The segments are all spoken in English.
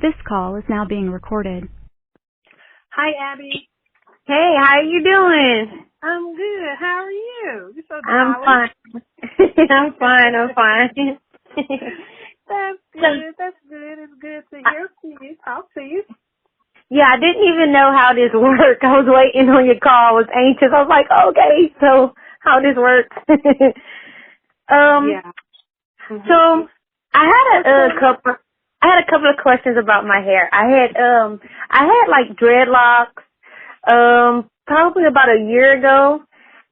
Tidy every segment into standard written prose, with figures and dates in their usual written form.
This call is now being recorded. Hi, Abbey. Hey, how you doing? I'm good. How are you? You're so I'm jolly. fine. I'm fine. That's good. That's good. It's good to hear from you. Talk to you. Yeah, I didn't even know how this worked. I was waiting on your call. I was anxious. I was like, okay, so how this works? Yeah. So I had a couple of questions about my hair. I had like dreadlocks, probably about a year ago,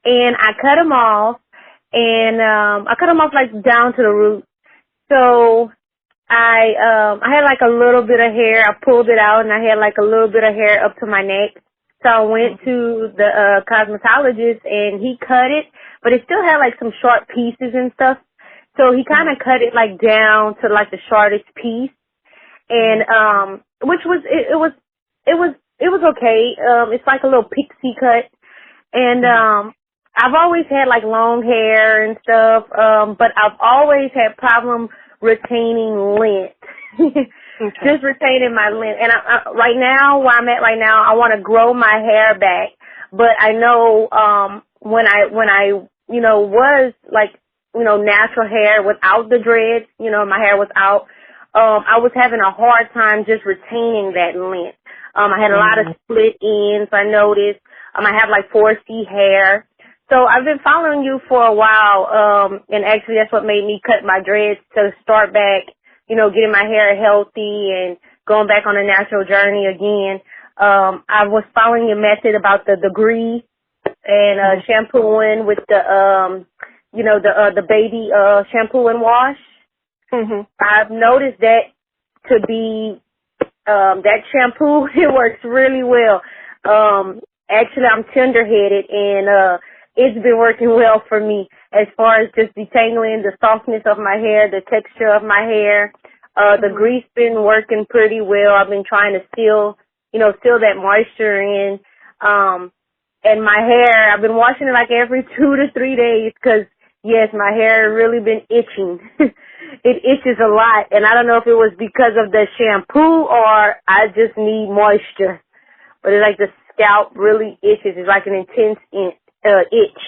and I cut them off, and I cut them off like down to the root. So I had like a little bit of hair. I pulled it out, and I had like a little bit of hair up to my neck. So I went to the cosmetologist, and he cut it, but it still had like some short pieces and stuff. So he kind of cut it like down to like the shortest piece, and which was it was okay. It's like a little pixie cut, and I've always had like long hair and stuff, but I've always had problem retaining length. Just retaining my length. And I right now, where I'm at right now, I want to grow my hair back, but I know when I was like natural hair without the dreads, my hair was out, I was having a hard time just retaining that length. I had a lot of split ends, I noticed. I have like 4C hair. So I've been following you for a while, and actually that's what made me cut my dreads to start back, getting my hair healthy and going back on a natural journey again. I was following your method about the grease and shampooing with the the baby shampoo and wash. I've noticed that to be that shampoo, it works really well. Actually, I'm tender-headed, and it's been working well for me as far as just detangling the softness of my hair, the texture of my hair. The grease been working pretty well. I've been trying to seal that moisture in. And my hair, I've been washing it like every 2 to 3 days because, yes, my hair really been itching. It itches a lot, and I don't know if it was because of the shampoo or I just need moisture. But it's like the scalp really itches. It's like an intense itch.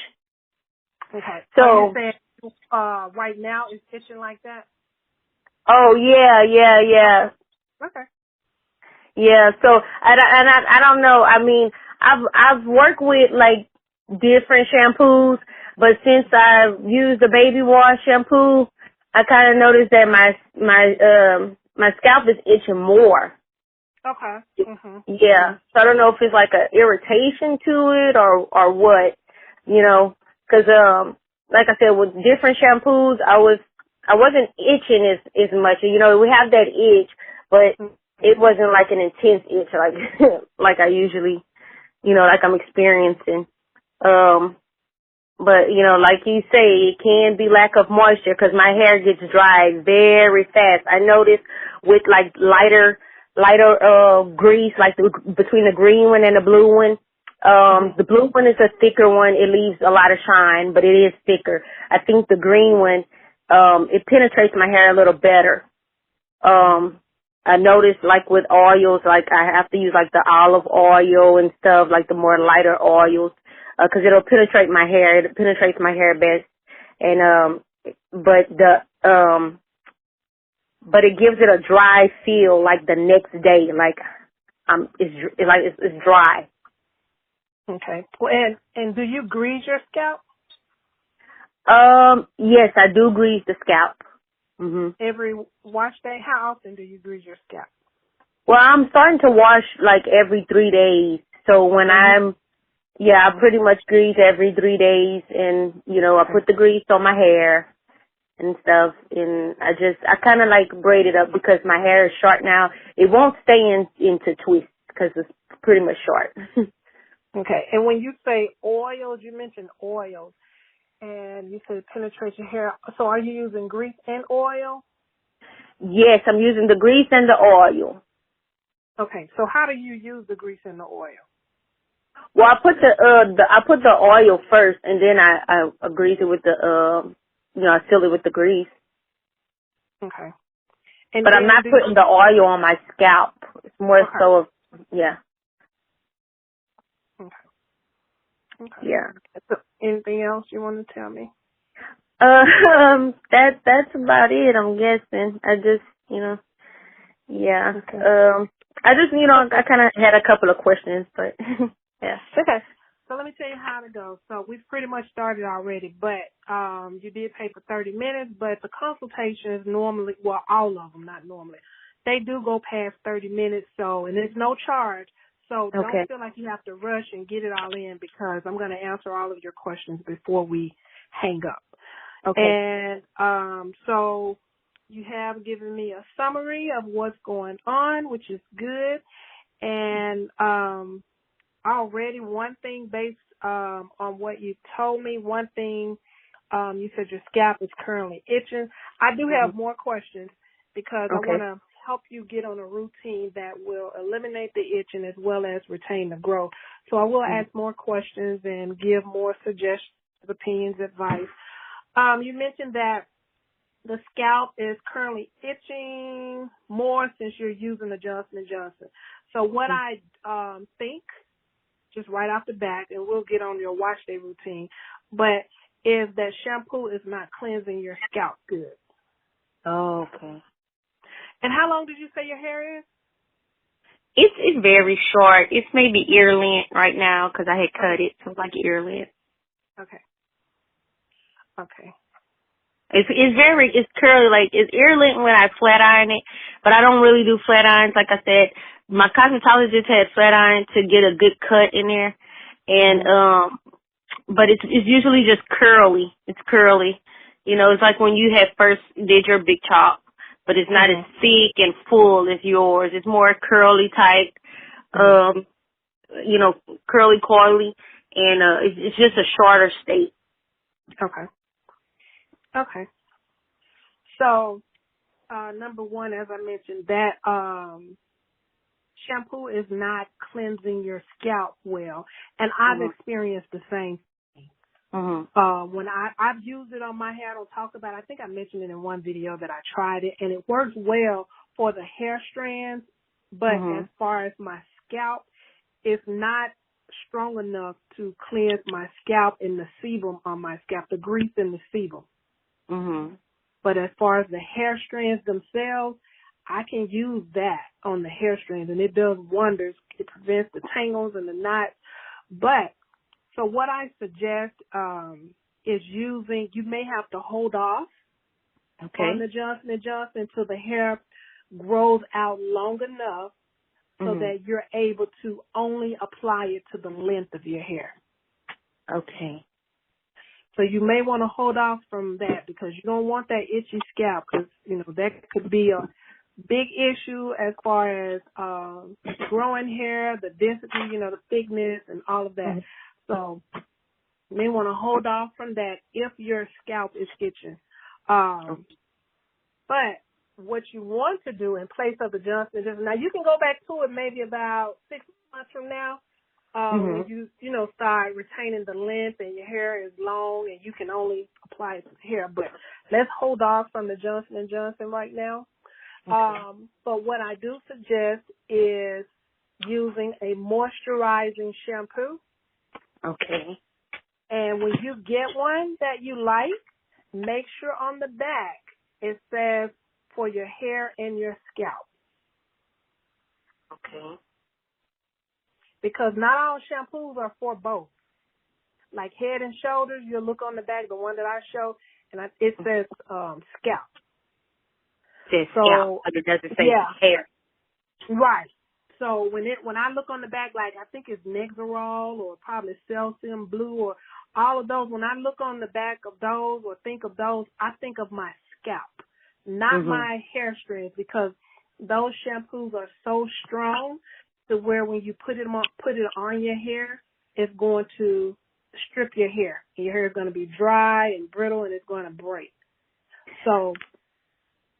Okay. So you saying right now it's itching like that? Oh yeah. Okay. Yeah. So I don't know. I mean, I've worked with like different shampoos, but since I've used the baby wash shampoo, I kind of noticed that my scalp is itching more. Okay. Yeah. So I don't know if it's like a irritation to it or what, because like I said, with different shampoos, I wasn't itching as much. We have that itch, but it wasn't like an intense itch like I usually, like I'm experiencing. But like you say, it can be lack of moisture because my hair gets dry very fast. I noticed with like lighter grease, like between the green one and the blue one. The blue one is a thicker one. It leaves a lot of shine, but it is thicker. I think the green one, it penetrates my hair a little better. I noticed like with oils, like I have to use like the olive oil and stuff, like the more lighter oils, cause it'll penetrate my hair. It penetrates my hair best. And, but it gives it a dry feel like the next day, like, it's dry. Okay. Well, and do you grease your scalp? Yes, I do grease the scalp. Every wash day? How often do you grease your scalp? Well, I'm starting to wash like every 3 days. So when I pretty much grease every 3 days, and, I put the grease on my hair and stuff, and I kind of like braid it up because my hair is short now. It won't stay into twists because it's pretty much short. Okay. And when you say oils, you mentioned oils, and you said penetrate your hair. So are you using grease and oil? Yes, I'm using the grease and the oil. Okay. So how do you use the grease and the oil? Well, I put the oil first, and then I grease it with the I seal it with the grease. Okay. And but I'm not putting the oil on my scalp. It's more so of, yeah. Okay. Okay. Yeah. So anything else you want to tell me? That's about it, I'm guessing. I just, yeah. Okay. I just, I kind of had a couple of questions, but yeah. Okay. So let me tell you how to go. So we've pretty much started already, but you did pay for 30 minutes, but the consultations normally, well, all of them, not normally, they do go past 30 minutes, so, and there's no charge. So don't feel like you have to rush and get it all in because I'm going to answer all of your questions before we hang up. Okay. And so you have given me a summary of what's going on, which is good. And already one thing based on what you told me, one thing you said your scalp is currently itching. I do have more questions because I want to help you get on a routine that will eliminate the itching as well as retain the growth. So I will ask more questions and give more suggestions, opinions, advice. You mentioned that the scalp is currently itching more since you're using the Johnson & Johnson. So what I think, just right off the bat, and we'll get on your wash day routine, but is that shampoo is not cleansing your scalp good. Oh, okay. And how long did you say your hair is? It's very short. It's maybe ear length right now because I had cut it, so it's like ear length. Okay. Okay. It's curly, like it's ear length when I flat iron it, but I don't really do flat irons. Like I said, my cosmetologist had flat iron to get a good cut in there, and but it's usually just curly. It's curly, It's like when you had first did your big chop, but it's not as thick and full as yours. It's more curly type, curly coily, and it's just a shorter state. Okay. Okay. So, number one, as I mentioned, that shampoo is not cleansing your scalp well, and I've experienced the same thing. When I've used it on my hair, I don't talk about it. I think I mentioned it in one video that I tried it, and it works well for the hair strands, but as far as my scalp, it's not strong enough to cleanse my scalp and the sebum on my scalp, the grease in the sebum. But as far as the hair strands themselves, I can use that on the hair strands, and it does wonders. It prevents the tangles and the knots. But, so what I suggest is using, you may have to hold off on the Johnson & Johnson until the hair grows out long enough so that you're able to only apply it to the length of your hair. Okay. So you may want to hold off from that because you don't want that itchy scalp because, that could be a big issue as far as growing hair, the density, the thickness and all of that. So you may want to hold off from that if your scalp is itching. But what you want to do in place of the Johnson & Johnson, now you can go back to it maybe about 6 months from now. When you start retaining the length and your hair is long and you can only apply it to the hair. But let's hold off from the Johnson & Johnson right now. But what I do suggest is using a moisturizing shampoo. Okay. And when you get one that you like, make sure on the back it says for your hair and your scalp. Okay. Because not all shampoos are for both. Like Head and Shoulders, you'll look on the back, the one that I show, and it says scalp. It says scalp, but it doesn't say hair. Right. So when I look on the back, like I think it's Nexerol or probably Celsium Blue or all of those, when I look on the back of those or think of those, I think of my scalp, not my hair strands, because those shampoos are so strong to where when you put it on your hair, it's going to strip your hair. Your hair is going to be dry and brittle, and it's going to break. So,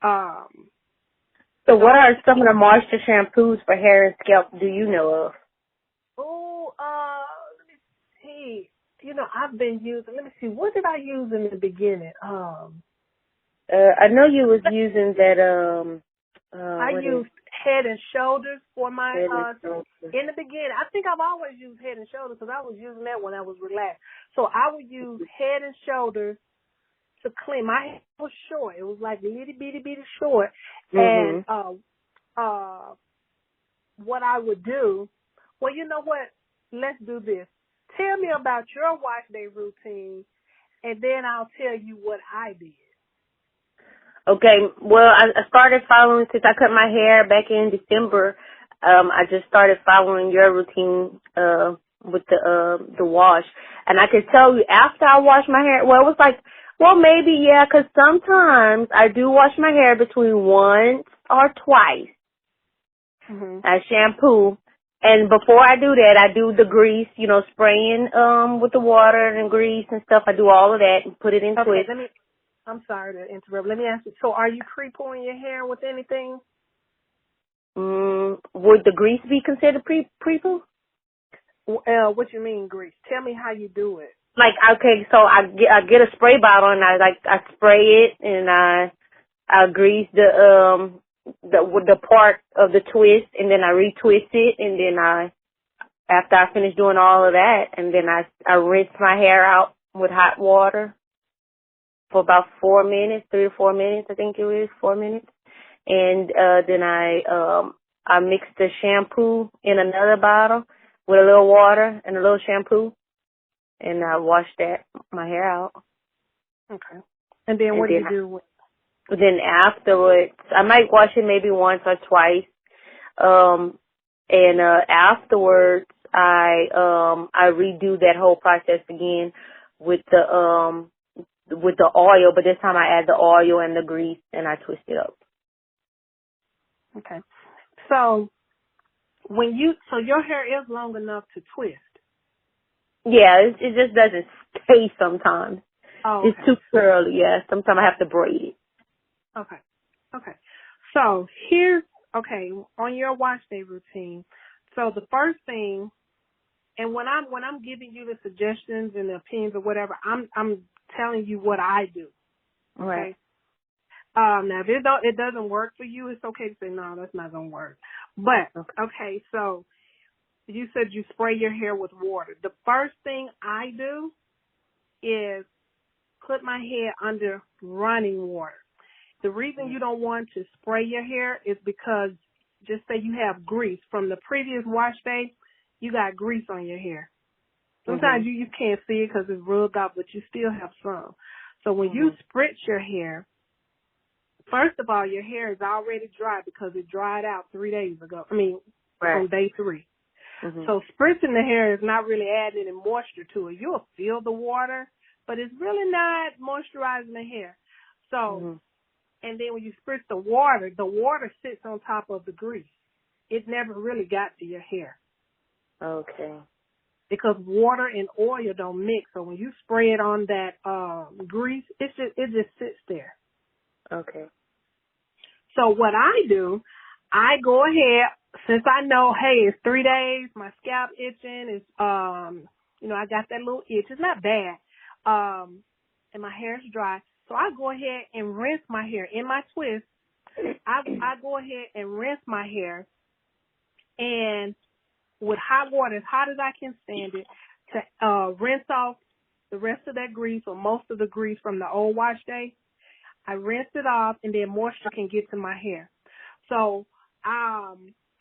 so what are some of the moisture shampoos for hair and scalp do you know of? Oh, let me see. I've been using. Let me see. What did I use in the beginning? I know you was using that. I used Head and Shoulders for my, in the beginning. I think I've always used Head and Shoulders because I was using that when I was relaxed. So I would use Head and Shoulders to clean. My hair was short. It was like itty bitty short. And what I would do, well, you know what? Let's do this. Tell me about your wash day routine, and then I'll tell you what I did. Okay, well, I started following since I cut my hair back in December. I just started following your routine with the wash, and I could tell you after I washed my hair. Well, it was like, well, maybe yeah, because sometimes I do wash my hair between once or twice. I shampoo, and before I do that, I do the grease. You know, spraying with the water and grease and stuff. I do all of that and put it in twist. I'm sorry to interrupt. Let me ask you. So, are you pre-pooing your hair with anything? Would the grease be considered pre-poo? What you mean grease? Tell me how you do it. Like, okay, so I get a spray bottle and I spray it and I grease the part of the twist and then I retwist it and then after I finish doing all of that and then I rinse my hair out with hot water for about 4 minutes, 3 or 4 minutes, I think it is 4 minutes. And then I mix the shampoo in another bottle with a little water and a little shampoo, and I wash my hair out. Okay. And then what do you do? Then afterwards, I might wash it maybe once or twice. And afterwards, I redo that whole process again with the oil, but this time I add the oil and the grease and I twist it up. Okay. So your hair is long enough to twist? Yeah, it just doesn't stay sometimes. Oh, okay. It's too curly, yeah. Sometimes I have to braid it. Okay. Okay. So on your wash day routine, so the first thing, and when I'm giving you the suggestions and the opinions or whatever, I'm telling you what I do. Okay. Right. Now if it doesn't work for you, it's okay to say no, that's not gonna work. But okay, so you said you spray your hair with water. The first thing I do is put my hair under running water. The reason you don't want to spray your hair is because, just say you have grease from the previous wash day, you got grease on your hair. Sometimes you can't see it because it's rubbed off, but you still have some. So when you spritz your hair, first of all, your hair is already dry because it dried out 3 days ago. From day 3. So spritzing the hair is not really adding any moisture to it. You'll feel the water, but it's really not moisturizing the hair. So, and then when you spritz the water sits on top of the grease. It never really got to your hair. Okay. Because water and oil don't mix. So when you spray it on that grease, it just sits there. Okay. So what I do, I go ahead, since I know, hey, it's 3 days, my scalp itching, it's, I got that little itch. It's not bad. And my hair's dry. So I go ahead and rinse my hair. In my twist, I go ahead and rinse my hair. And with hot water, as hot as I can stand it, to rinse off the rest of that grease or most of the grease from the old wash day. I rinse it off, and then moisture can get to my hair. So,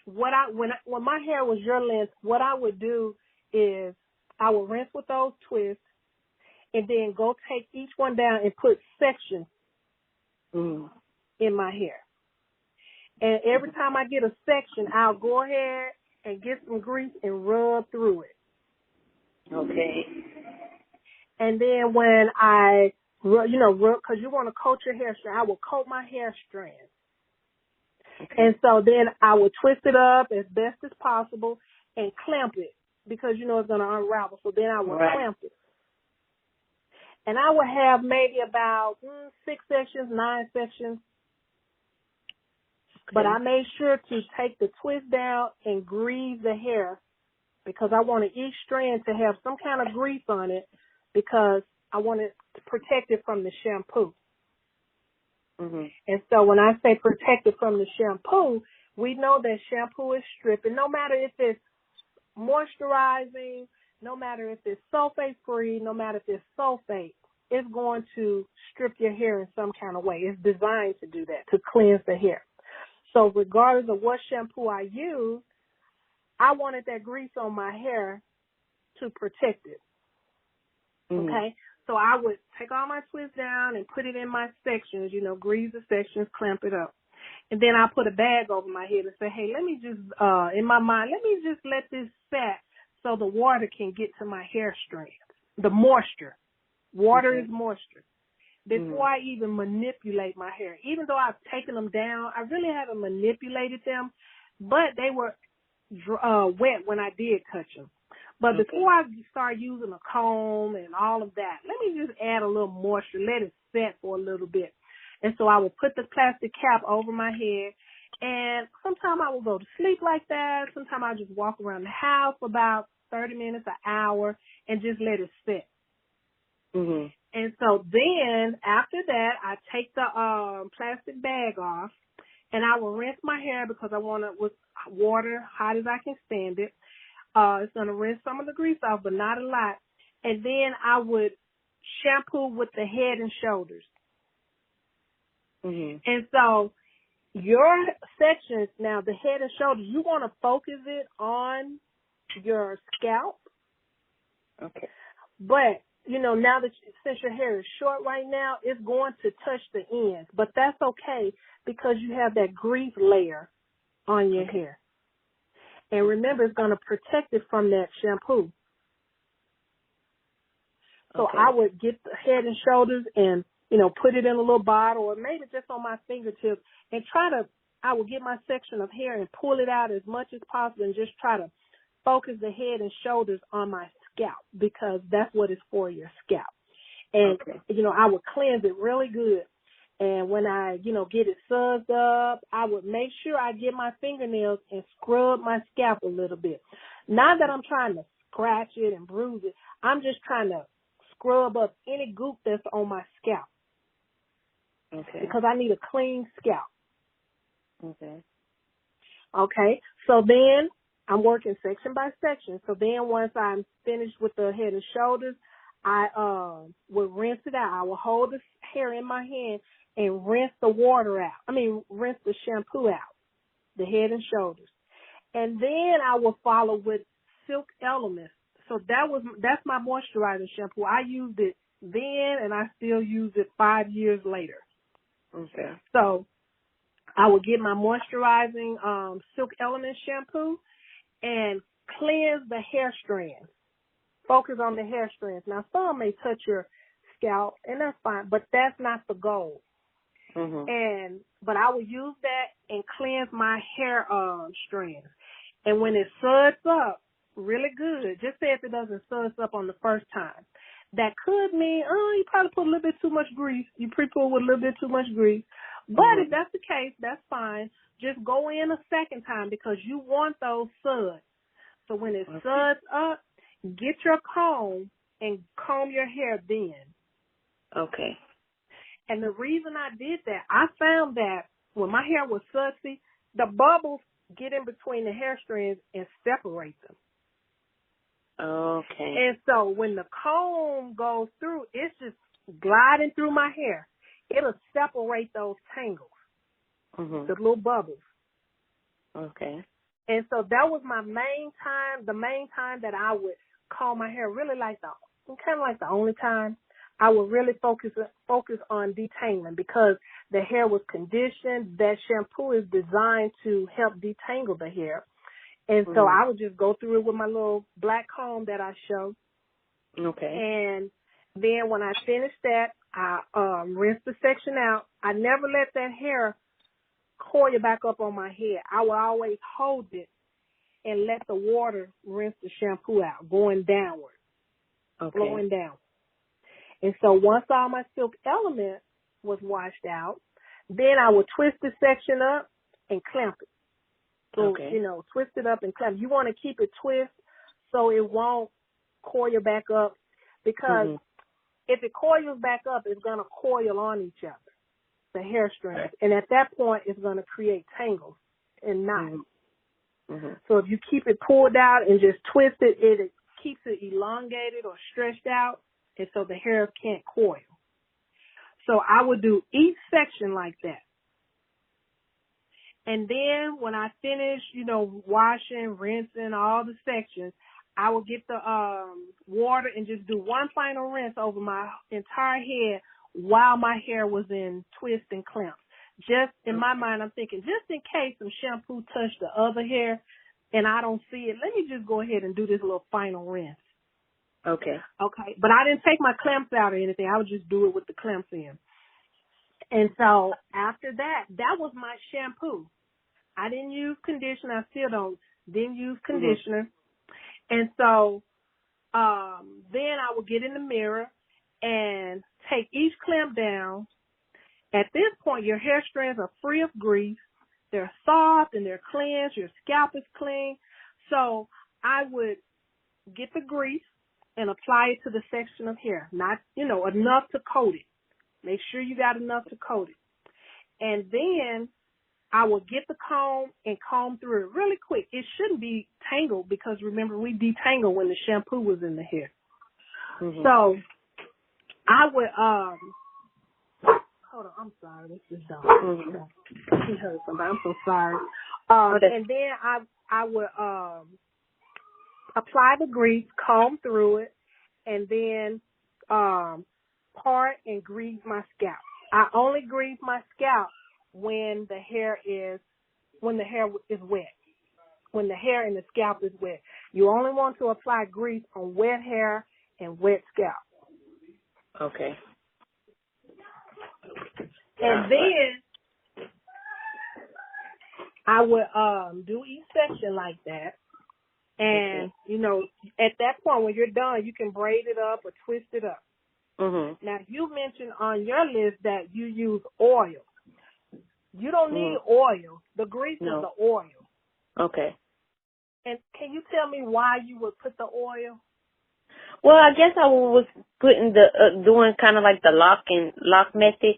when my hair was your length, what I would do is I would rinse with those twists, and then go take each one down and put sections in my hair. And every time I get a section, I'll go ahead and get some grease and rub through it. Okay. And then when I rub, because you want to coat your hair strand, I will coat my hair strands. Okay. And so then I will twist it up as best as possible and clamp it because it's going to unravel. So then I will clamp it. And I will have maybe about 6 sections, 9 sections. Okay. But I made sure to take the twist down and grease the hair because I wanted each strand to have some kind of grease on it because I wanted to protect it from the shampoo. And so when I say protected from the shampoo, we know that shampoo is stripping, no matter if it's moisturizing, no matter if it's sulfate-free, no matter if it's sulfate, it's going to strip your hair in some kind of way. It's designed to do that, to cleanse the hair. So regardless of what shampoo I use, I wanted that grease on my hair to protect it. Okay? So I would take all my twists down and put it in my sections, grease the sections, clamp it up. And then I put a bag over my head and say, hey, let me just, in my mind, let me just let this set so the water can get to my hair strands. The moisture. Water is moisture. Before I even manipulate my hair, even though I've taken them down, I really haven't manipulated them, but they were wet when I did touch them. But before I start using a comb and all of that, let me just add a little moisture, let it set for a little bit. And so I will put the plastic cap over my head, and sometimes I will go to sleep like that. Sometimes I just walk around the house for about 30 minutes, an hour, and just let it sit. And so then after that, I take the plastic bag off, and I will rinse my hair because I want it with water, hot as I can stand it. It's going to rinse some of the grease off, but not a lot. And then I would shampoo with the head and shoulders. And so your sections, now the head and shoulders, you want to focus it on your scalp. Okay. But, now that since your hair is short right now, it's going to touch the ends. But that's okay because you have that grease layer on your hair. And remember, it's going to protect it from that shampoo. So I would get the head and shoulders and, put it in a little bottle or maybe just on my fingertips and I would get my section of hair and pull it out as much as possible and just try to focus the head and shoulders on my scalp because that's what it's for, your scalp. And, I would cleanse it really good. And when I, get it sudsed up, I would make sure I get my fingernails and scrub my scalp a little bit. Not that I'm trying to scratch it and bruise it. I'm just trying to scrub up any goop that's on my scalp. Okay. Because I need a clean scalp. Okay. So then I'm working section by section. So then once I'm finished with the head and shoulders, I would rinse it out. I will hold the hair in my hand and rinse the water out. Rinse the shampoo out, the head and shoulders. And then I will follow with Silk Elements. So that's my moisturizing shampoo. I used it then and I still use it 5 years later. Okay. So I would get my moisturizing Silk Elements shampoo and cleanse the hair strands. Focus on the hair strands. Now, some may touch your scalp, and that's fine, but that's not the goal. But I will use that and cleanse my hair strands. And when it suds up really good, just say if it doesn't suds up on the first time, that could mean, you probably put a little bit too much grease. You pre-poo with a little bit too much grease. But if that's the case, that's fine. Just go in a second time because you want those suds. So when it suds up, get your comb and comb your hair then. Okay. And the reason I did that, I found that when my hair was sudsy, the bubbles get in between the hair strands and separate them. Okay. And so when the comb goes through, it's just gliding through my hair. It'll separate those tangles, the little bubbles. Okay. And so that was my main time, the main time that I would comb my hair, really kind of like the only time I would really focus on detangling because the hair was conditioned. That shampoo is designed to help detangle the hair. And so I would just go through it with my little black comb that I show. Okay. And then when I finished that, I rinse the section out. I never let that hair coil back up on my head. I would always hold it and let the water rinse the shampoo out, going downward, flowing down. And so once all my Silk Element was washed out, then I would twist the section up and clamp it. So, twist it up and clamp. You want to keep it twist so it won't coil back up because if it coils back up, it's going to coil on each other. the hair strands. And at that point, it's going to create tangles and knots. So if you keep it pulled out and just twist it, it keeps it elongated or stretched out, and so the hair can't coil. So I would do each section like that. And then when I finish, washing, rinsing all the sections, I will get the water and just do one final rinse over my entire head while my hair was in twist and clamps. Just in my mind, I'm thinking, just in case some shampoo touched the other hair and I don't see it, let me just go ahead and do this little final rinse. Okay. Okay. But I didn't take my clamps out or anything. I would just do it with the clamps in. And so after that, that was my shampoo. I didn't use conditioner. I still didn't use conditioner. And so then I would get in the mirror and take each clamp down. At this point, your hair strands are free of grease. They're soft and they're cleansed. Your scalp is clean. So I would get the grease and apply it to the section of hair. Not, enough to coat it. Make sure you got enough to coat it. And then I will get the comb and comb through it really quick. It shouldn't be tangled because, remember, we detangled when the shampoo was in the hair. So I would, hold on, I'm sorry. This is dog. She heard somebody. I'm so sorry. And then I would apply the grease, comb through it, and then part and grease my scalp. I only grease my scalp when the hair is wet. When the hair and the scalp is wet. You only want to apply grease on wet hair and wet scalp. Okay. And then I would do each section like that. And, at that point when you're done, you can braid it up or twist it up. Now, you mentioned on your list that you use oil. You don't need oil. The grease is the oil. Okay. And can you tell me why you would put the oil? Well, I guess I was putting doing kind of like the lock method.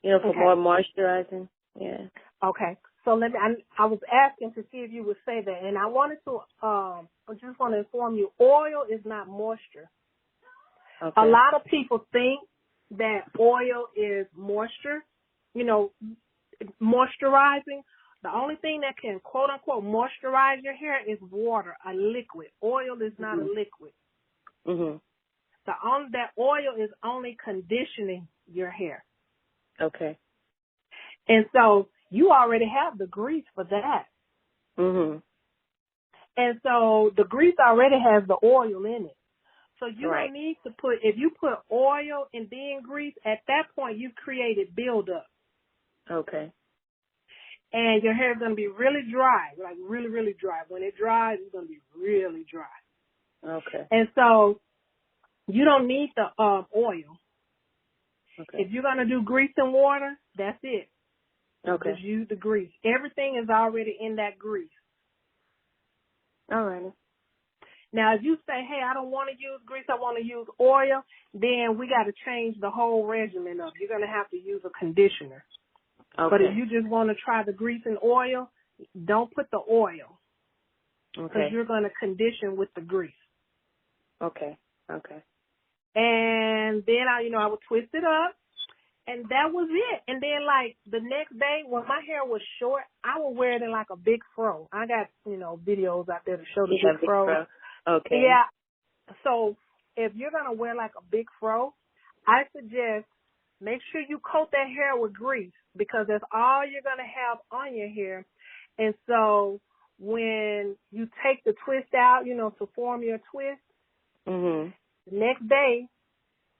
For more moisturizing. Yeah. Okay. So I was asking to see if you would say that, and I wanted to, I just want to inform you, oil is not moisture. Okay. A lot of people think that oil is moisture, moisturizing. The only thing that can, quote unquote, moisturize your hair is water, a liquid. Oil is not a liquid. That oil is only conditioning your hair. Okay. And so you already have the grease for that. And so the grease already has the oil in it. So you don't need to if you put oil and then grease, at that point you've created buildup. Okay. And your hair is going to be really dry, like really, really dry. When it dries, it's going to be really dry. Okay. And so you don't need the oil. Okay. If you're going to do grease and water, that's it. Okay. Just use the grease. Everything is already in that grease. All right. Now, if you say, hey, I don't want to use grease, I want to use oil, then we got to change the whole regimen up. You're going to have to use a conditioner. Okay. But if you just want to try the grease and oil, don't put the oil. Okay. Because you're going to condition with the grease. Okay. Okay. And then I would twist it up, and that was it. And then the next day when my hair was short, I would wear it in like a big fro. I got, videos out there to show the big fro. Okay. Yeah. So if you're going to wear like a big fro, I suggest make sure you coat that hair with grease because that's all you're going to have on your hair. And so when you take the twist out, to form your twist, the next day,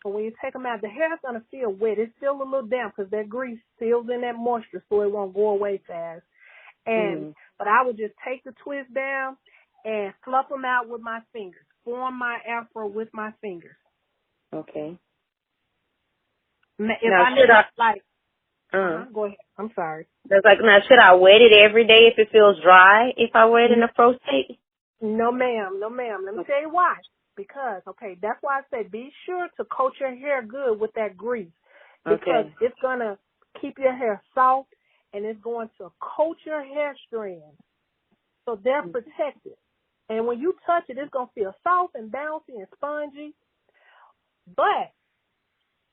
when you take them out, the hair's going to feel wet. It's still a little damp because that grease seals in that moisture so it won't go away fast. And but I would just take the twist down and fluff them out with my fingers. Form my afro with my fingers. Okay. Go ahead. I'm sorry. That's now, should I wet it every day if it feels dry, if I wet it in a fro state? No, ma'am. No, ma'am. Let me tell you why. Because, that's why I say be sure to coat your hair good with that grease. because it's going to keep your hair soft and it's going to coat your hair strands so they're protected. And when you touch it, it's going to feel soft and bouncy and spongy. But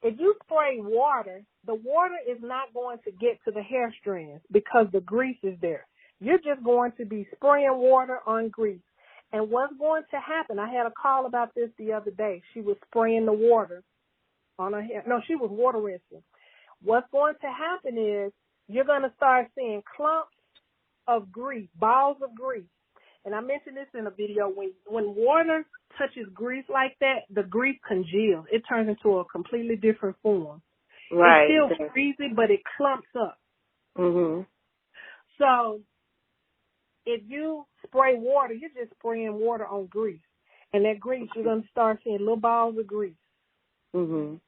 if you spray water, the water is not going to get to the hair strands because the grease is there. You're just going to be spraying water on grease. And what's going to happen, I had a call about this the other day. She was spraying the water on her hair. No, she was water rinsing. What's going to happen is you're going to start seeing clumps of grease, balls of grease. And I mentioned this in a video. When water touches grease like that, the grease congeals. It turns into a completely different form. Right. It's still greasy, but it clumps up. Mhm. So if you spray water, you're just spraying water on grease. And that grease, you're going to start seeing little balls of grease. Mhm.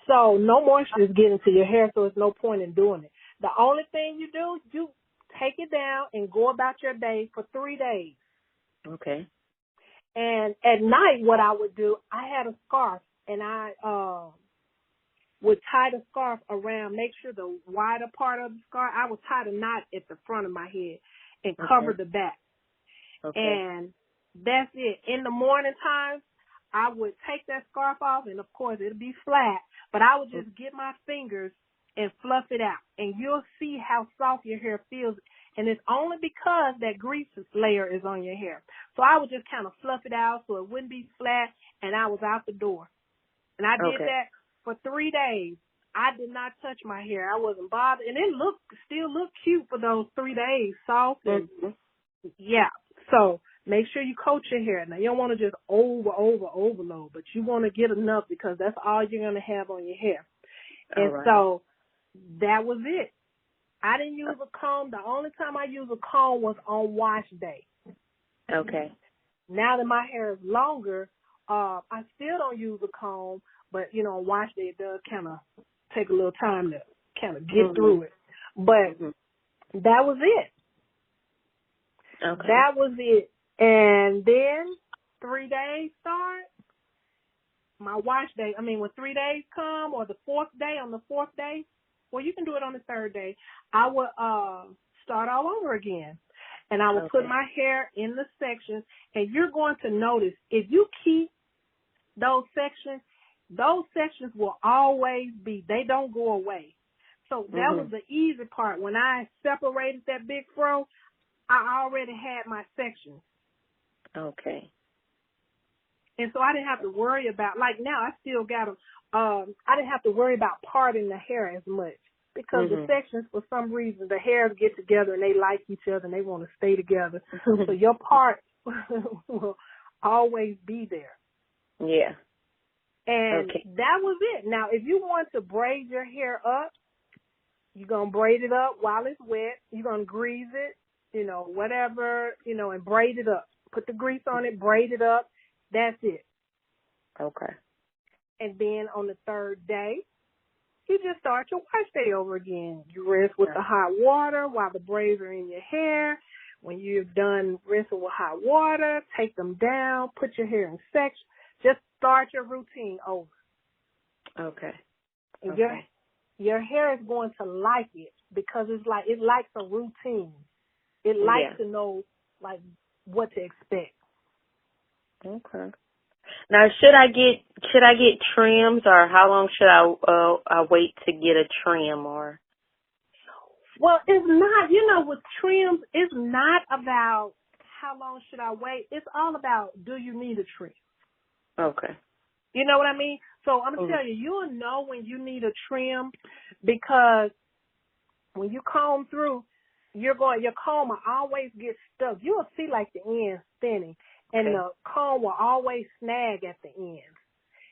So no moisture is getting to your hair, so there's no point in doing it. The only thing you do, you take it down and go about your day for 3 days. Okay. And at night, what I would do, I had a scarf, and I would tie the scarf around, make sure the wider part of the scarf, I would tie the knot at the front of my head and cover the back. Okay. And that's it. In the morning times, I would take that scarf off, and of course, it'll be flat, but I would just get my fingers and fluff it out, and you'll see how soft your hair feels. And it's only because that grease layer is on your hair. So I would just kind of fluff it out so it wouldn't be flat, and I was out the door. And I did that for 3 days. I did not touch my hair. I wasn't bothered. And it still looked cute for those 3 days, soft. And yeah. So make sure you coat your hair. Now, you don't want to just overload, but you want to get enough because that's all you're going to have on your hair. And so that was it. I didn't use a comb. The only time I used a comb was on wash day. Okay. Now that my hair is longer, I still don't use a comb, but, on wash day it does kind of take a little time to kind of get through it. But that was it. Okay. That was it. And then 3 days start, my wash day, when 3 days come or the fourth day, well, you can do it on the third day, I would start all over again. And I would put my hair in the sections, and you're going to notice if you keep those sections will always be, they don't go away. So that was the easy part. When I separated that big fro, I already had my sections. Okay. And so I didn't have to worry about, like now I still got them, I didn't have to worry about parting the hair as much because the sections, for some reason, the hairs get together and they like each other and they want to stay together. So your part will always be there. Yeah. And that was it. Now, if you want to braid your hair up, you're going to braid it up while it's wet. You're going to grease it, whatever, and braid it up. Put the grease on it, braid it up. That's it. Okay. And then on the third day, you just start your wash day over again. You rinse with the hot water while the braids are in your hair. When you're done rinsing with hot water, take them down, put your hair in sections. Just start your routine over. Okay. And your hair is going to like it because it likes a routine. It likes to know what to expect. Okay. Now, should I get trims, or how long should I wait to get a trim? Or well, it's not. With trims, it's not about how long should I wait. It's all about, do you need a trim? Okay. You know what I mean? So I'm gonna tell you, you'll know when you need a trim because when you comb through, your comb will always get stuck. You'll see the ends thinning. And the comb will always snag at the ends.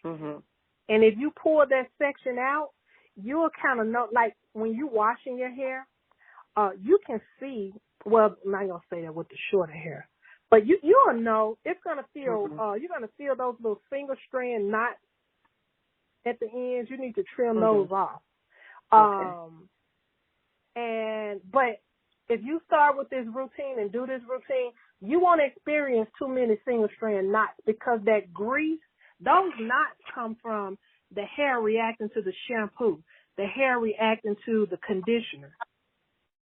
And if you pull that section out, you'll kind of know, when you're washing your hair, you can see, well, I'm not going to say that with the shorter hair, but you'll know it's going to feel, you're going to feel those little single strand knots at the ends. You need to trim those off. But if you start with this routine and do this routine, you won't experience too many single strand knots because that grease, those knots come from the hair reacting to the shampoo, the hair reacting to the conditioner,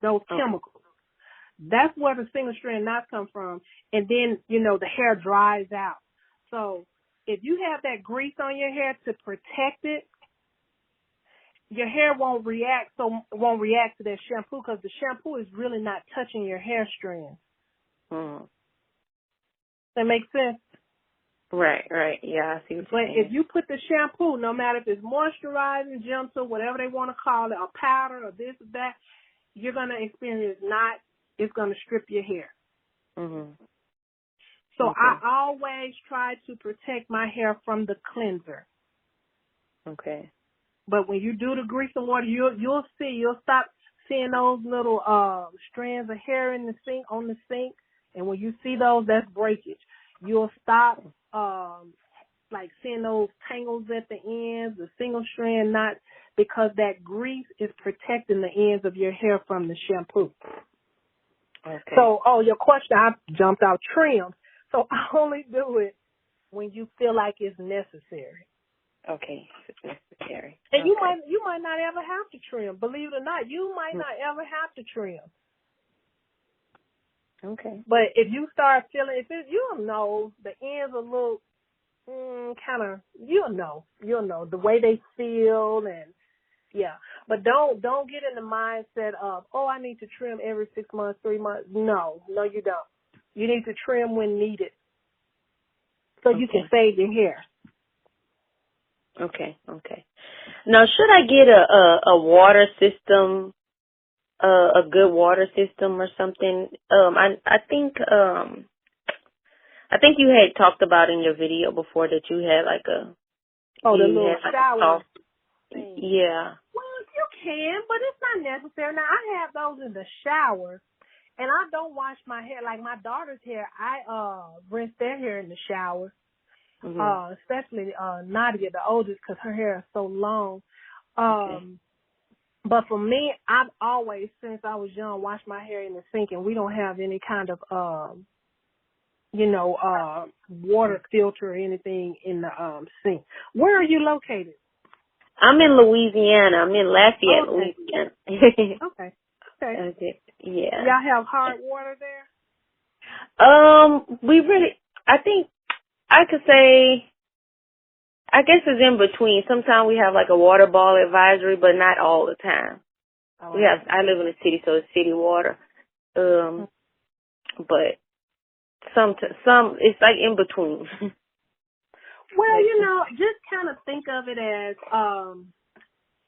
those chemicals. That's where the single strand knots come from. And then, the hair dries out. So if you have that grease on your hair to protect it, your hair won't react to that shampoo because the shampoo is really not touching your hair strands. That makes sense? Right. Yeah, I see what you're saying. But if you put the shampoo, no matter if it's moisturizing, gentle, whatever they want to call it, a powder or this or that, you're going to experience knots. It's going to strip your hair. So I always try to protect my hair from the cleanser. Okay. But when you do the grease and water, you'll stop seeing those little strands of hair in the sink, on the sink. And when you see those, that's breakage. You'll stop seeing those tangles at the ends, the single strand knots, because that grease is protecting the ends of your hair from the shampoo. Okay. So, your question, I jumped out trim. So I only do it when you feel like it's necessary. Okay, it's necessary. And you might not ever have to trim. Believe it or not, you might not ever have to trim. Okay. But if you start feeling, you'll know the ends a little kind of, you'll know the way they feel and yeah. But don't get in the mindset of, I need to trim every 6 months, 3 months. No, you don't. You need to trim when needed so you can save your hair. Okay. Now, should I get a water system, a good water system or something? I think you had talked about in your video before that you had like a the little shower thing. Yeah. Well, you can, but it's not necessary. Now I have those in the shower, and I don't wash my hair. Like my daughter's hair, I rinse their hair in the shower. Especially Nadia, the oldest, because her hair is so long. But for me, I've always, since I was young, washed my hair in the sink, and we don't have any kind of, water filter or anything in the sink. Where are you located? I'm in Louisiana. I'm in Lafayette, Louisiana. Okay. Yeah. Y'all have hard water there? I think I could say, I guess it's in between. Sometimes we have like a water ball advisory, but not all the time. I live in a city, so it's city water. But some, it's like in between. Well, just kind of think of it as,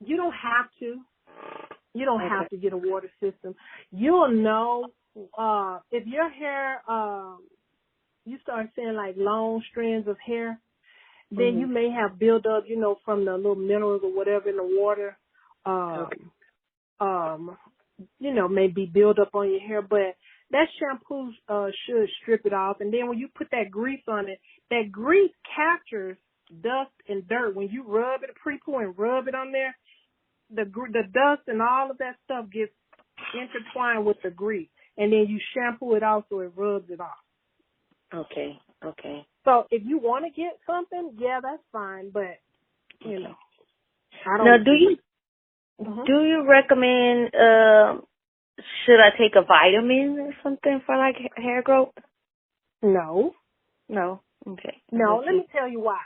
you don't have to. You don't have to get a water system. You'll know, if your hair, you start seeing like long strands of hair, then you may have buildup, from the little minerals or whatever in the water, may be buildup on your hair, but that shampoo should strip it off. And then when you put that grease on it, that grease captures dust and dirt. When you rub it, pre-poo and rub it on there, the dust and all of that stuff gets intertwined with the grease. And then you shampoo it off so it rubs it off. Okay. So if you want to get something, yeah, that's fine. But, I don't. Now, do you recommend, should I take a vitamin or something for like hair growth? No. Okay. No, let me tell you why.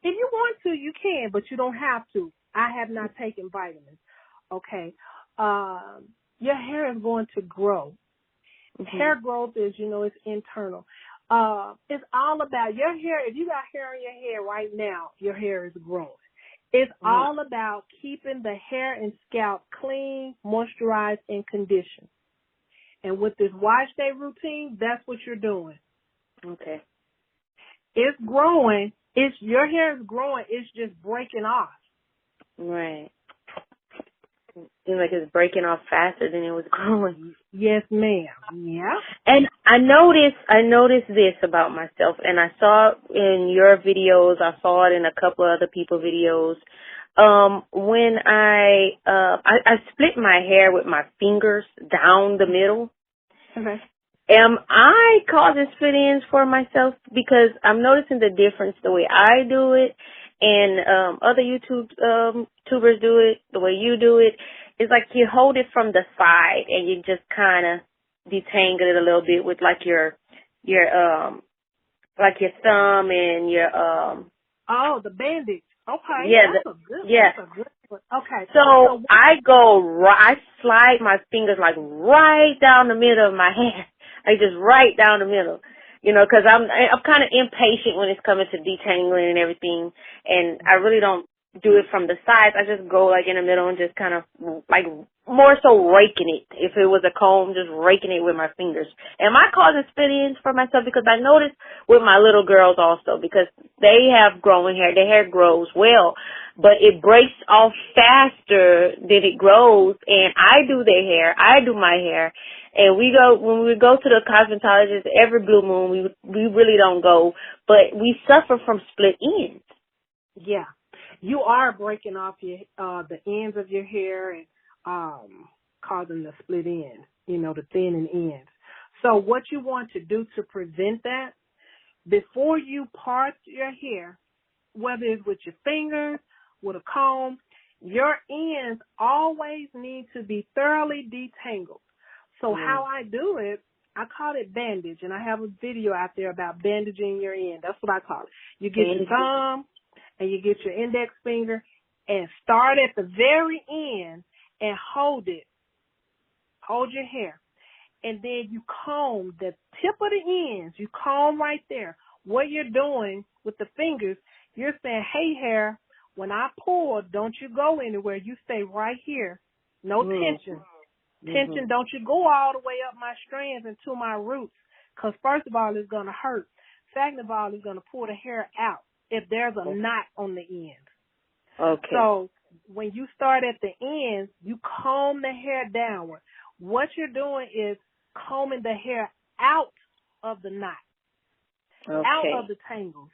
If you want to, you can, but you don't have to. I have not taken vitamins. Okay. Your hair is going to grow. Hair growth is, it's internal. It's all about your hair. If you got hair on your head right now, your hair is growing. It's all about keeping the hair and scalp clean, moisturized, and conditioned. And with this wash day routine, that's what you're doing. Okay. It's growing. Your hair is growing. It's just breaking off. Right. It seems like it's breaking off faster than it was growing. Yes, ma'am. Yeah. And I noticed this about myself, and I saw it in your videos. I saw it in a couple of other people's videos. When I split my hair with my fingers down the middle. Okay. Am I causing split ends for myself? Because I'm noticing the difference the way I do it and other YouTube tubers do it the way you do it. It's like you hold it from the side and you just kind of detangle it a little bit with like your thumb and your Oh, the bandage. Okay. Yeah, That's a good. yeah. That's a good one. Okay. So I slide my fingers like right down the middle of my hand, like just right down the middle, you know, because I'm kind of impatient when it's coming to detangling and everything, and I really don't do it from the sides. I just go like in the middle and just kind of like more so raking it. If it was a comb, just raking it with my fingers. Am I causing split ends for myself? Because I noticed with my little girls also, because they have growing hair. Their hair grows well, but it breaks off faster than it grows. And I do their hair. I do my hair. And when we go to the cosmetologist every blue moon, we really don't go, but we suffer from split ends. Yeah. You are breaking off your the ends of your hair and causing the split ends, you know, the thinning ends. So what you want to do to prevent that, before you part your hair, whether it's with your fingers, with a comb, your ends always need to be thoroughly detangled. So how I do it, I call it bandage, and I have a video out there about bandaging your end. That's what I call it. You get your thumb and you get your index finger and start at the very end and hold it. Hold your hair. And then you comb the tip of the ends. You comb right there. What you're doing with the fingers, you're saying, hey, hair, when I pull, don't you go anywhere. You stay right here. No tension. Tension, don't you go all the way up my strands into my roots, because first of all, it's going to hurt. Second of all, it's going to pull the hair out if there's a knot on the end. Okay. So when you start at the ends, you comb the hair downward. What you're doing is combing the hair out of the knot, out of the tangles,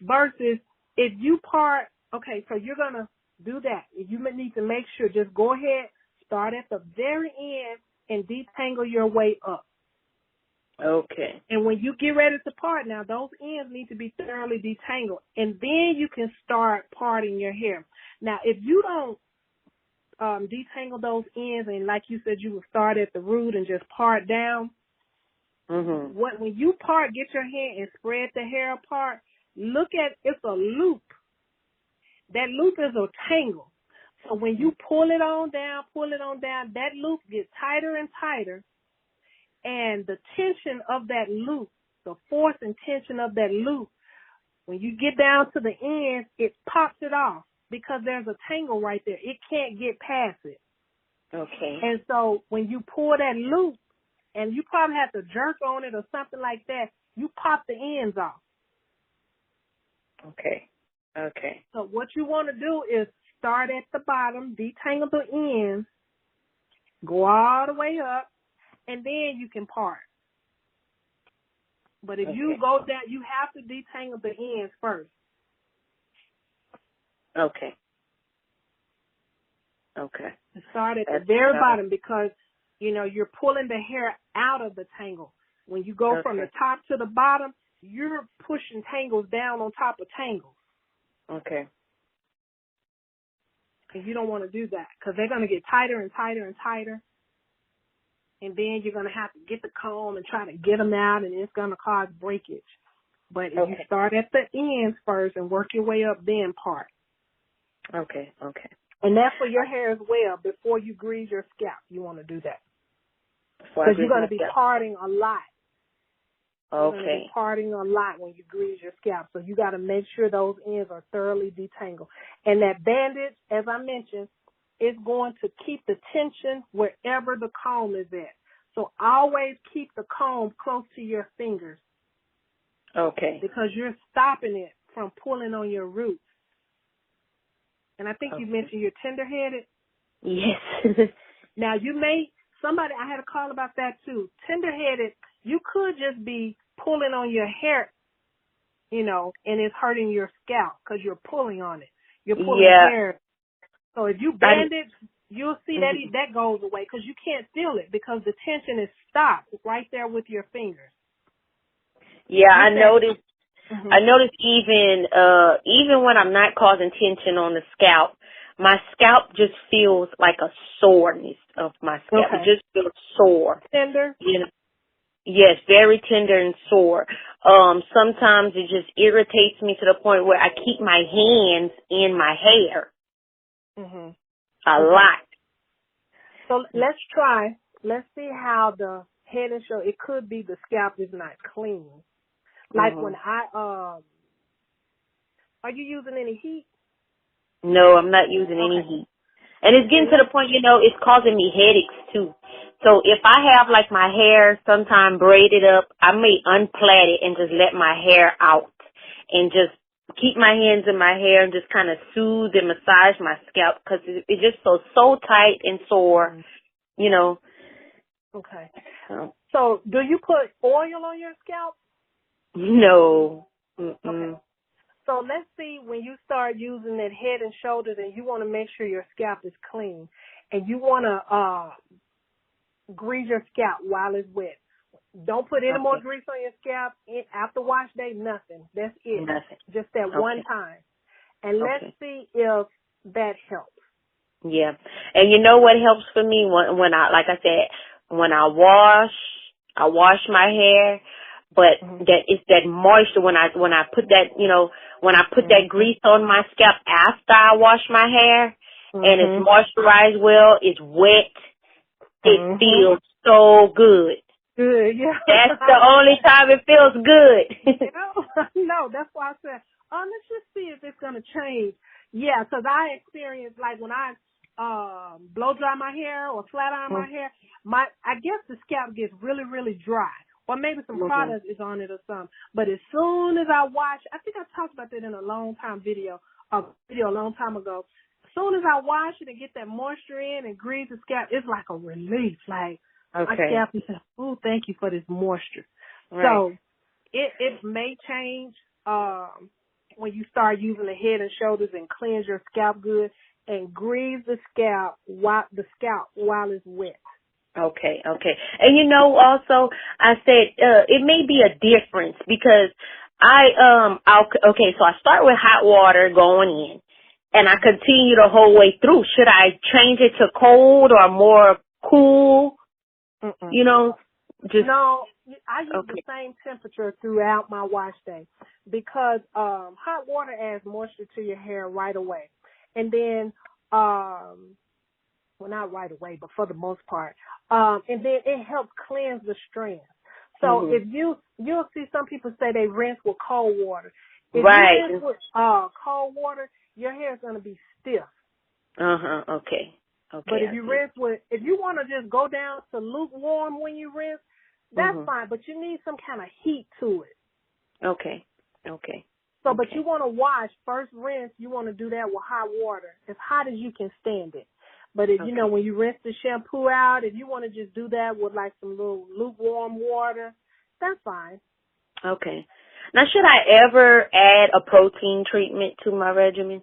versus if you part, okay, so you're going to do that. You need to make sure, just go ahead, start at the very end and detangle your way up. Okay. And when you get ready to part, now those ends need to be thoroughly detangled, and then you can start parting your hair. Now, if you don't detangle those ends, and like you said, you will start at the root and just part down. When you part, get your hand and spread the hair apart. Look at, it's a loop. That loop is a tangle. So when you pull it on down, that loop gets tighter and tighter. And the tension of that loop, the force and tension of that loop, when you get down to the end, it pops it off because there's a tangle right there. It can't get past it. Okay. And so when you pull that loop, and you probably have to jerk on it or something like that, you pop the ends off. Okay. Okay. So what you want to do is start at the bottom, detangle the ends, go all the way up, and then you can part. But if you go down, you have to detangle the ends first. Okay. Okay. Start at the very bottom because, you know, you're pulling the hair out of the tangle. When you go from the top to the bottom, you're pushing tangles down on top of tangles. Okay. And you don't want to do that because they're going to get tighter and tighter and tighter. And then you're going to have to get the comb and try to get them out, and it's going to cause breakage. But if you start at the ends first and work your way up, then part. Okay, okay. And that's for your hair as well. Before you grease your scalp, you want to do that. Because you're going to be parting a lot. You're going to be parting a lot when you grease your scalp. So you got to make sure those ends are thoroughly detangled. And that bandage, as I mentioned, is going to keep the tension wherever the comb is at. So always keep the comb close to your fingers. Okay. Because you're stopping it from pulling on your roots. And I think you mentioned you're tender-headed. Yes. Now, I had a call about that too. Tender-headed, you could just be pulling on your hair, you know, and it's hurting your scalp because you're pulling on it. You're pulling hair. So if you bandage, you'll see that that goes away because you can't feel it because the tension is stopped right there with your fingers. Yeah, I noticed I notice even when I'm not causing tension on the scalp, my scalp just feels like a soreness of my scalp. Okay. It just feels sore. Tender? You know? Yes, very tender and sore. Sometimes it just irritates me to the point where I keep my hands in my hair a lot. So let's see how the head and shoulder, it could be the scalp is not clean. Like when are you using any heat? No, I'm not using any heat. And it's getting to the point, it's causing me headaches too. So if I have like my hair sometime braided up, I may unplait it and just let my hair out and just keep my hands in my hair and just kind of soothe and massage my scalp because it just feels so tight and sore, Okay. So do you put oil on your scalp? No. Okay. So let's see when you start using that head and shoulders and you want to make sure your scalp is clean and you want to grease your scalp while it's wet. Don't put any more grease on your scalp after wash day, nothing. That's it. Nothing. Just that one time. And let's see if that helps. Yeah. And you know what helps for me when I, like I said, when I wash my hair, but that it's that moisture when I put that, when I put that grease on my scalp after I wash my hair and it's moisturized well, it's wet, it feels so good. Good, yeah. That's the only time it feels good. No, that's why I said, let's just see if it's going to change. Yeah, because I experienced, like, when I blow dry my hair or flat iron my hair, I guess the scalp gets really, really dry. Or maybe some product is on it or something. But as soon as I wash, I think I talked about that in a long time video a long time ago. As soon as I wash it and get that moisture in and grease the scalp, it's like a relief. Like, my scalp is saying, oh, thank you for this moisture. Right. So it may change when you start using the head and shoulders and cleanse your scalp good and grease the scalp while it's wet. Okay. And also I said it may be a difference because so I start with hot water going in and I continue the whole way through. Should I change it to cold or more cool? No, I use the same temperature throughout my wash day because hot water adds moisture to your hair right away. And then well, not right away, but for the most part. And then it helps cleanse the strands. So if you'll see some people say they rinse with cold water. If you rinse with cold water, your hair is going to be stiff. Okay. But if you if you want to just go down to lukewarm when you rinse, that's fine. But you need some kind of heat to it. Okay. So, but you want to wash, first rinse, you want to do that with hot water, as hot as you can stand it. But if, when you rinse the shampoo out, if you want to just do that with like some little lukewarm water, that's fine. Okay. Now, should I ever add a protein treatment to my regimen?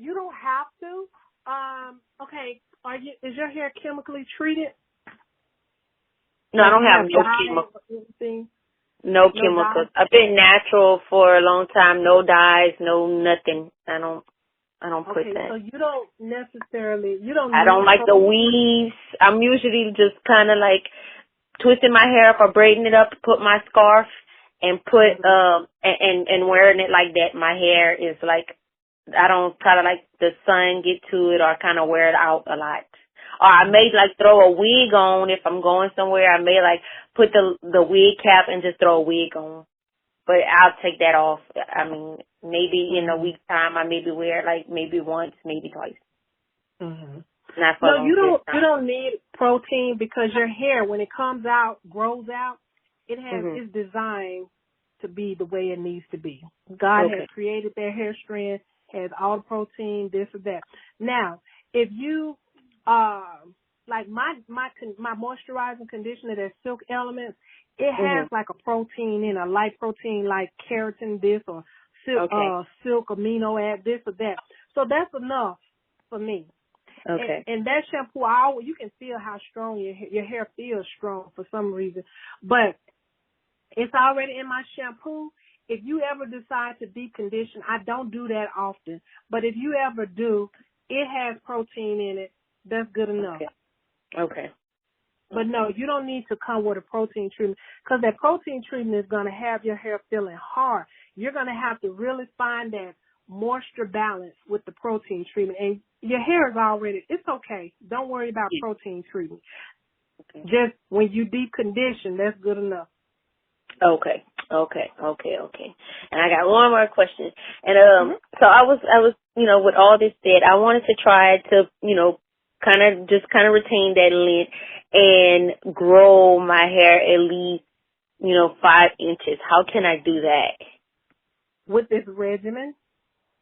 You don't have to. Okay. Is your hair chemically treated? No, I don't have no chemicals. No chemicals. I've been natural for a long time. No dyes, no nothing. I don't put that. So you don't necessarily, I don't like the weaves. I'm usually just kind of like twisting my hair up or braiding it up, put my scarf and put, and wearing it like that. My hair is like, I don't try to like the sun get to it or kind of wear it out a lot. Or I may like throw a wig on if I'm going somewhere. I may like put the wig cap and just throw a wig on. But I'll take that off. I mean, maybe in a week's time I maybe wear it like maybe once, maybe twice. Not for you don't need protein because your hair, when it comes out, grows out, it has it's designed to be the way it needs to be. God has created that hair strand, has all the protein, this or that. Now, if you like my moisturizing conditioner, that Silk Elements, it has like a protein in a light protein like keratin this or silk amino acid this or that. So that's enough for me. Okay. And that shampoo, you can feel how strong your hair feels strong for some reason. But it's already in my shampoo. if you ever decide to deep condition, I don't do that often, but if you ever do, it has protein in it. That's good enough. Okay. But no, you don't need to come with a protein treatment, because that protein treatment is going to have your hair feeling hard. You're going to have to really find that moisture balance with the protein treatment. And your hair is already, it's okay. Don't worry about protein treatment. Okay. Just when you deep condition, that's good enough. Okay. And I got one more question. And so I was, with all this said, I wanted to try to, kind of retain that length and grow my hair at least, 5 inches. How can I do that? With this regimen?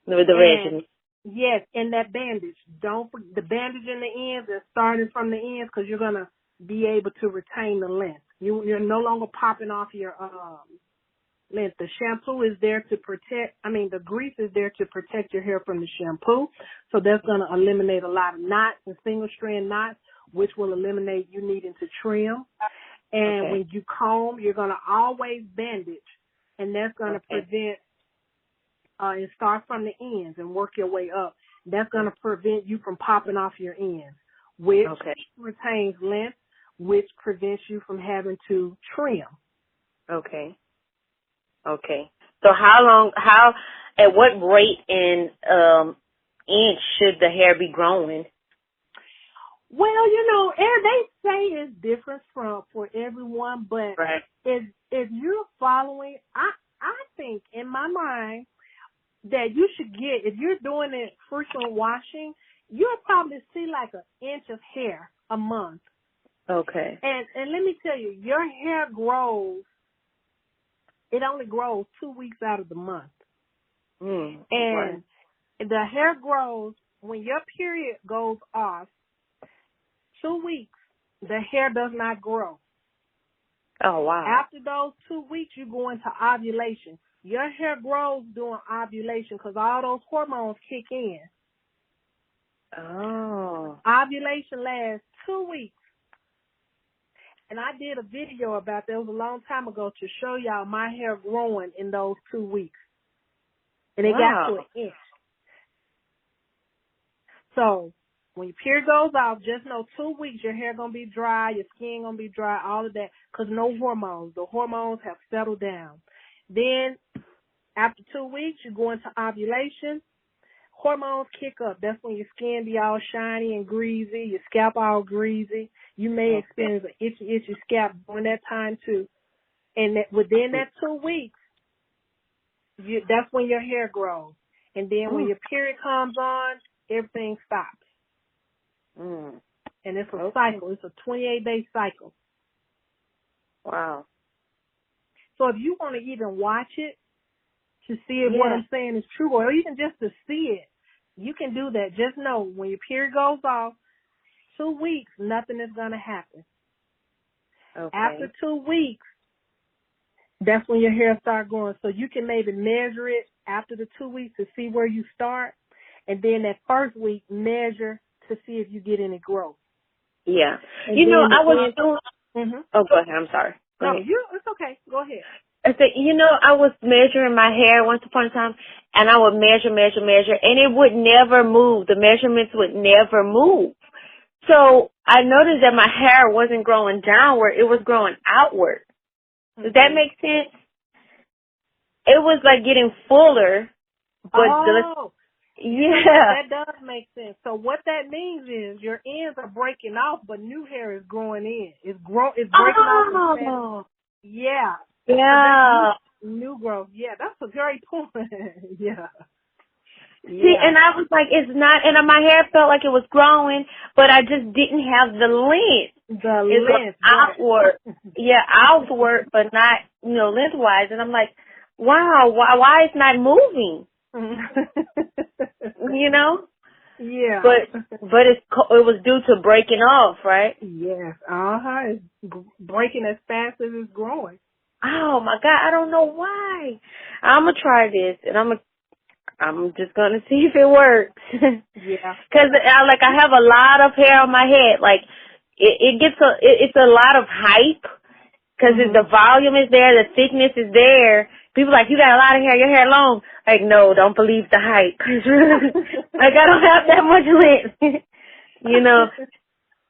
With the regimen. Yes, and that bandage. Don't forget the bandage in the ends and starting from the ends, because you're going to be able to retain the length. You're no longer popping off your length. The shampoo is there to protect, the grease is there to protect your hair from the shampoo. So that's going to eliminate a lot of knots and single strand knots, which will eliminate you needing to trim. And when you comb, you're going to always bandage, and that's going to prevent, and start from the ends and work your way up. That's going to prevent you from popping off your ends, which retains length, which prevents you from having to trim. Okay. So at what rate in inch should the hair be growing? Well, they say it's different for everyone, but if you're following, I think in my mind that you should get, if you're doing it frequent washing, you'll probably see like an inch of hair a month. Okay. And let me tell you, your hair grows, it only grows 2 weeks out of the month. And the hair grows, when your period goes off, 2 weeks, the hair does not grow. Oh, wow. After those 2 weeks, you go into ovulation. Your hair grows during ovulation because all those hormones kick in. Oh. Ovulation lasts 2 weeks. And I did a video about that. It was a long time ago to show y'all my hair growing in those 2 weeks. And it got to an inch. So when your period goes off, just know 2 weeks your hair going to be dry, your skin going to be dry, all of that, because no hormones. The hormones have settled down. Then after 2 weeks, you go into ovulation. Hormones kick up. That's when your skin be all shiny and greasy, your scalp all greasy. You may experience an itchy scalp during that time too. And within that 2 weeks, that's when your hair grows. And then when your period comes on, everything stops. And it's a cycle. It's a 28-day cycle. Wow. So if you want to even watch it to see if what I'm saying is true, or even just to see it, you can do that. Just know when your period goes off, 2 weeks, nothing is going to happen. Okay. After 2 weeks, that's when your hair starts growing. So you can maybe measure it after the 2 weeks to see where you start. And then that first week, measure to see if you get any growth. Yeah. And I was doing... Oh, go ahead. I'm sorry. Go ahead. It's okay. Go ahead. I said, I was measuring my hair once upon a time, and I would measure, and it would never move. The measurements would never move. So I noticed that my hair wasn't growing downward. It was growing outward. Does that make sense? It was like getting fuller. But that does make sense. So what that means is your ends are breaking off, but new hair is growing in. It's breaking off. Yeah. Yeah. New growth. Yeah, that's a great point. Yeah. See, and I was like, it's not, and my hair felt like it was growing, but I just didn't have the length. The length. Outward. Outward, but not, lengthwise. And I'm like, wow, why it's not moving? Yeah. But it was due to breaking off, right? Yes. It's breaking as fast as it's growing. Oh my God, I don't know why. I'm gonna try this, and I'm just gonna see if it works. Yeah. Cause I have a lot of hair on my head. Like it's a lot of hype. Cause the volume is there, the thickness is there, people like, you got a lot of hair, your hair long. Like, no, don't believe the hype. Like, I don't have that much length. You know,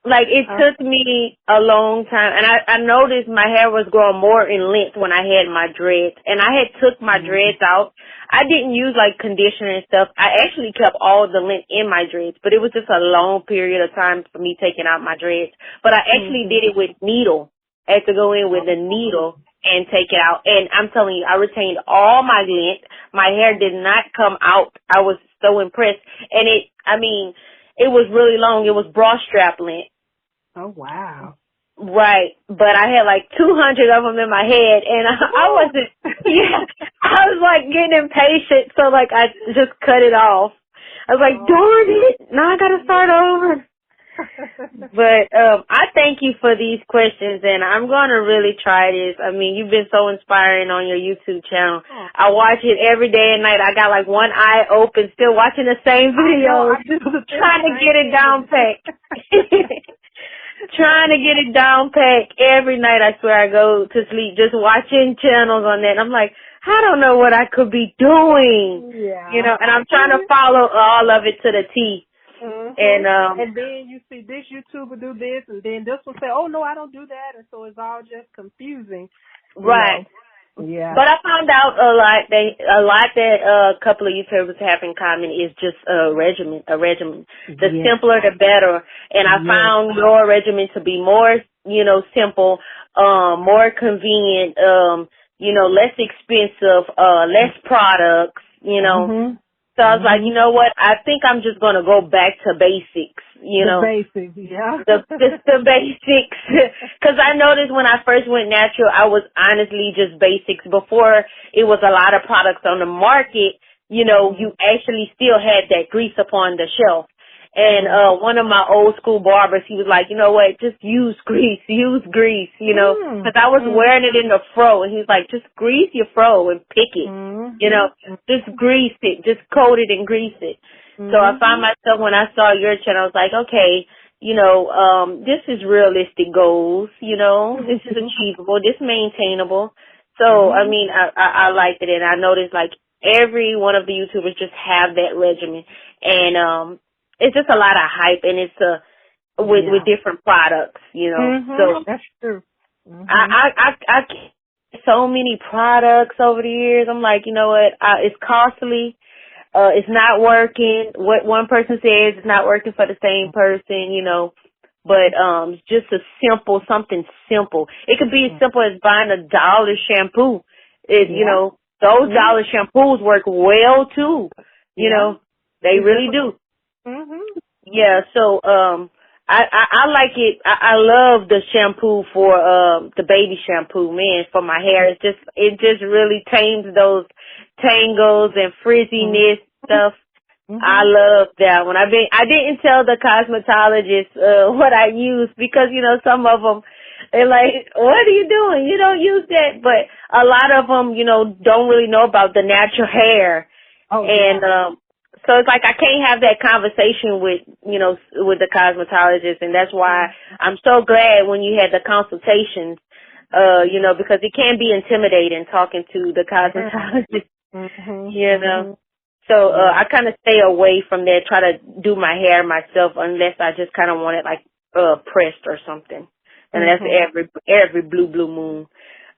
like, it took me a long time. And I noticed my hair was growing more in length when I had my dreads. And I had took my dreads out. I didn't use, like, conditioner and stuff. I actually kept all the length in my dreads. But it was just a long period of time for me taking out my dreads. But I actually did it with needle. I had to go in with a needle and take it out. And I'm telling you, I retained all my length. My hair did not come out. I was so impressed. And it was really long. It was bra strap length. Oh, wow. Right. But I had like 200 of them in my head. And I wasn't, I was like getting impatient. So like I just cut it off. I was like, darn it. Now I got to start over. But I thank you for these questions, and I'm going to really try this. I mean, you've been so inspiring on your YouTube channel. I watch it every day and night. I got like one eye open, still watching the same videos, trying to get it down packed. Trying to get it down packed every night. I swear I go to sleep just watching channels on that. And I'm like, I don't know what I could be doing. Yeah. You know, and I'm trying to follow all of it to the T. And then you see this YouTuber do this, and then this one say, "Oh no, I don't do that," and so it's all just confusing. Right. Yeah. But I found out a lot that a couple of YouTubers have in common is just a regimen. The simpler, the better. And I found your regimen to be more, simple, more convenient, less expensive, less products, So I was like, you know what? I think I'm just going to go back to basics, The basics, yeah. the basics. Because I noticed when I first went natural, I was honestly just basics. Before it was a lot of products on the market, you actually still had that grease upon the shelf. And one of my old school barbers, he was like, you know what, just use grease, because I was wearing it in the fro, and he was like, just grease your fro and pick it, just grease it, just coat it and grease it. So I found myself, when I saw your channel, I was like, okay, this is realistic goals, this is achievable, this maintainable. So, I mean, I liked it, and I noticed, like, every one of the YouTubers just have that regimen, and it's just a lot of hype, and it's with different products, So that's true. I so many products over the years. I'm like, you know what? It's costly. It's not working. What one person says is not working for the same person, But just something simple. It could be as simple as buying $1 shampoo. Those dollar shampoos work well too. They really do. Yeah, so I like it. I love the shampoo for the baby shampoo, man, for my hair. It just really tames those tangles and frizziness stuff. I love that one. I didn't tell the cosmetologist what I use because some of them, they're like, what are you doing? You don't use that. But a lot of them, don't really know about the natural hair. So it's like I can't have that conversation with the cosmetologist, and that's why I'm so glad when you had the consultations, because it can be intimidating talking to the cosmetologist, So I kind of stay away from that, try to do my hair myself unless I just kind of want it like pressed or something, and that's every blue moon.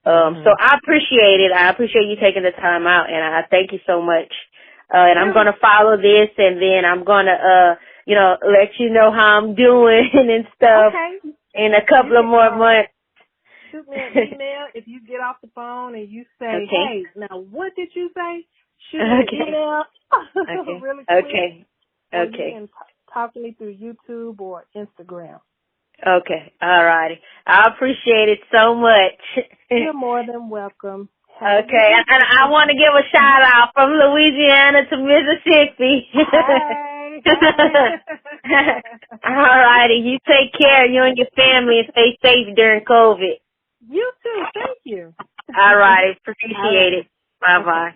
So I appreciate it. I appreciate you taking the time out, and I thank you so much. And I'm going to follow this, and then I'm going to, let you know how I'm doing and stuff in a couple of more months. Shoot me an email if you get off the phone and you say, hey, now what did you say? Shoot me an email. Really quick. Or you can talk to me through YouTube or Instagram. Okay. All righty. I appreciate it so much. You're more than welcome. Okay, and I want to give a shout out from Louisiana to Mississippi. Hey. All righty, you take care, you and your family, and stay safe during COVID. You too, thank you. All righty, appreciate it. Bye-bye.